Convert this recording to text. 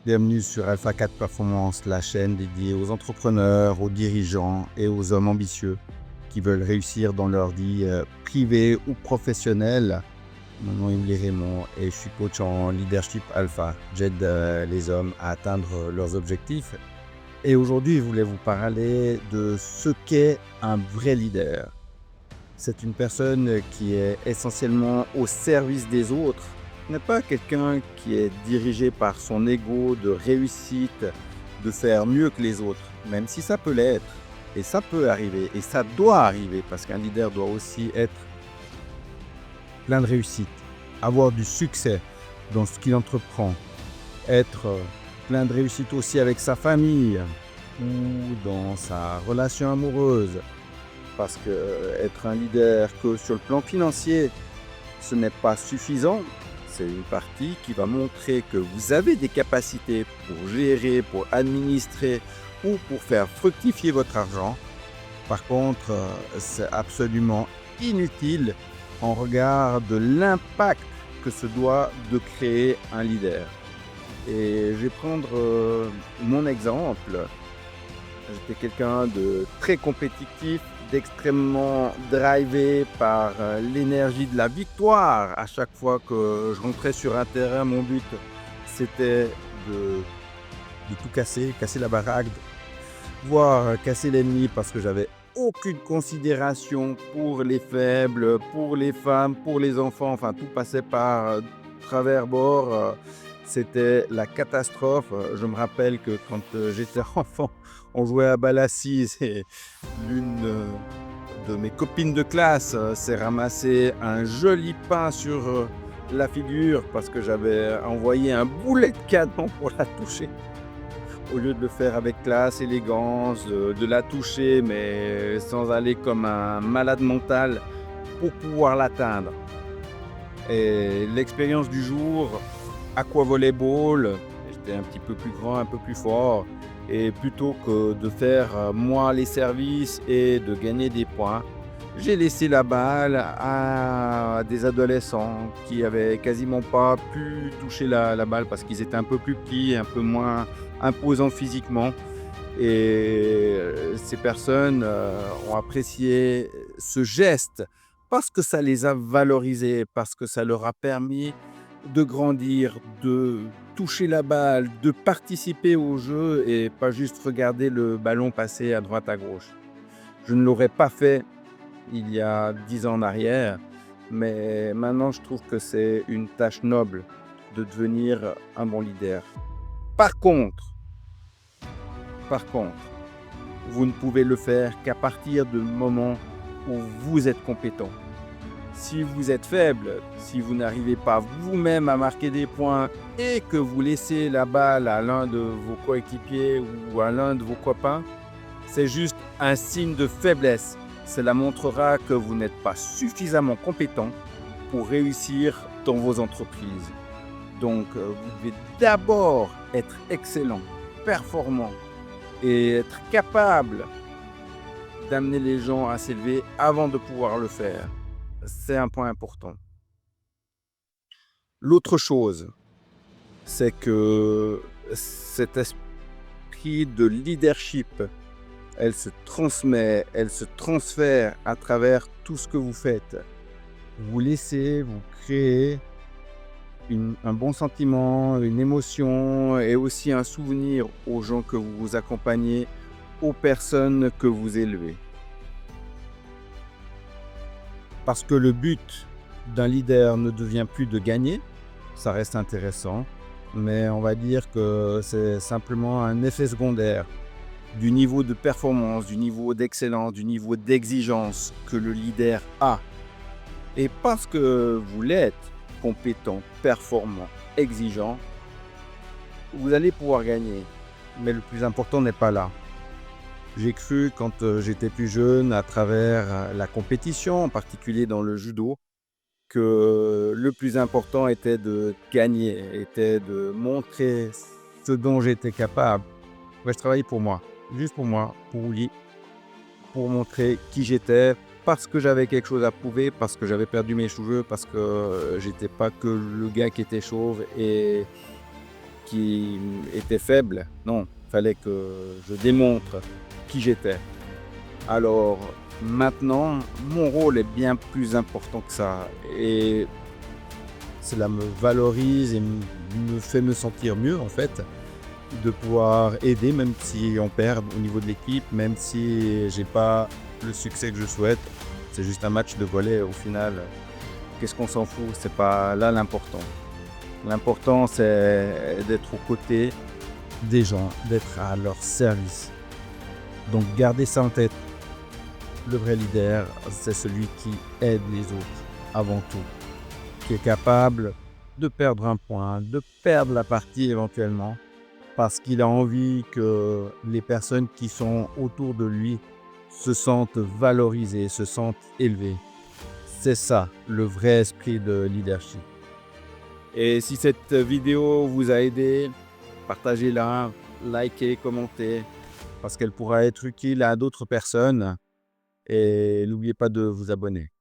Bienvenue sur Alpha 4 Performance, la chaîne dédiée aux entrepreneurs, aux dirigeants et aux hommes ambitieux qui veulent réussir dans leur vie privée ou professionnelle. Mon nom est Emily Raymond et je suis coach en leadership alpha. J'aide les hommes à atteindre leurs objectifs. Et aujourd'hui, je voulais vous parler de ce qu'est un vrai leader. C'est une personne qui est essentiellement au service des autres. Ce n'est pas quelqu'un qui est dirigé par son ego de réussite, de faire mieux que les autres, même si ça peut l'être. Et ça peut arriver, et ça doit arriver, parce qu'un leader doit aussi être plein de réussite, avoir du succès dans ce qu'il entreprend, être plein de réussite aussi avec sa famille ou dans sa relation amoureuse. Parce que être un leader que sur le plan financier, ce n'est pas suffisant. C'est une partie qui va montrer que vous avez des capacités pour gérer, pour administrer ou pour faire fructifier votre argent. Par contre, c'est absolument inutile en regard de l'impact que se doit de créer un leader. Et je vais prendre mon exemple. J'étais quelqu'un de très compétitif, d'extrêmement drivé par l'énergie de la victoire. À chaque fois que je rentrais sur un terrain, mon but, c'était de tout casser la baraque, voire casser l'ennemi parce que j'avais aucune considération pour les faibles, pour les femmes, pour les enfants. Enfin, tout passait par travers bord. C'était la catastrophe. Je me rappelle que quand j'étais enfant, on jouait à balle assise et l'une de mes copines de classe s'est ramassé un joli pain sur la figure parce que j'avais envoyé un boulet de canon pour la toucher. Au lieu de le faire avec classe, élégance, de la toucher, mais sans aller comme un malade mental pour pouvoir l'atteindre. Et l'expérience du jour, aquavolleyball, j'étais un petit peu plus grand, un peu plus fort, et plutôt que de faire moi les services et de gagner des points, j'ai laissé la balle à des adolescents qui avaient quasiment pas pu toucher la balle parce qu'ils étaient un peu plus petits, un peu moins imposants physiquement. Et ces personnes ont apprécié ce geste parce que ça les a valorisés, parce que ça leur a permis de grandir, de toucher la balle, de participer au jeu et pas juste regarder le ballon passer à droite à gauche. Je ne l'aurais pas fait il y a 10 ans en arrière, mais maintenant je trouve que c'est une tâche noble de devenir un bon leader. Par contre, vous ne pouvez le faire qu'à partir du moment où vous êtes compétent. Si vous êtes faible, si vous n'arrivez pas vous-même à marquer des points et que vous laissez la balle à l'un de vos coéquipiers ou à l'un de vos copains, c'est juste un signe de faiblesse. Cela montrera que vous n'êtes pas suffisamment compétent pour réussir dans vos entreprises. Donc, vous devez d'abord être excellent, performant et être capable d'amener les gens à s'élever avant de pouvoir le faire. C'est un point important. L'autre chose, c'est que cet esprit de leadership, elle se transmet, elle se transfère à travers tout ce que vous faites. Vous laissez, vous créez un bon sentiment, une émotion et aussi un souvenir aux gens que vous accompagnez, aux personnes que vous élevez. Parce que le but d'un leader ne devient plus de gagner, ça reste intéressant, mais on va dire que c'est simplement un effet secondaire du niveau de performance, du niveau d'excellence, du niveau d'exigence que le leader a. Et parce que vous l'êtes, compétent, performant, exigeant, vous allez pouvoir gagner. Mais le plus important n'est pas là. J'ai cru quand j'étais plus jeune, à travers la compétition, en particulier dans le judo, que le plus important était de gagner, était de montrer ce dont j'étais capable. Ouais, je travaillais pour moi, juste pour moi, pour montrer qui j'étais, parce que j'avais quelque chose à prouver, parce que j'avais perdu mes cheveux, parce que j'étais pas que le gars qui était chauve et qui était faible. Non, il fallait que je démontre qui j'étais. Alors maintenant, mon rôle est bien plus important que ça. Et cela me valorise et me fait me sentir mieux en fait, de pouvoir aider même si on perd au niveau de l'équipe, même si j'ai pas le succès que je souhaite. C'est juste un match de volley au final. Qu'est-ce qu'on s'en fout? C'est pas là l'important. L'important c'est d'être aux côtés des gens, d'être à leur service. Donc gardez ça en tête. Le vrai leader, c'est celui qui aide les autres avant tout, qui est capable de perdre un point, de perdre la partie éventuellement, parce qu'il a envie que les personnes qui sont autour de lui se sentent valorisées, se sentent élevées. C'est ça, le vrai esprit de leadership. Et si cette vidéo vous a aidé, partagez-la, likez, commentez, parce qu'elle pourra être utile à d'autres personnes. Et n'oubliez pas de vous abonner.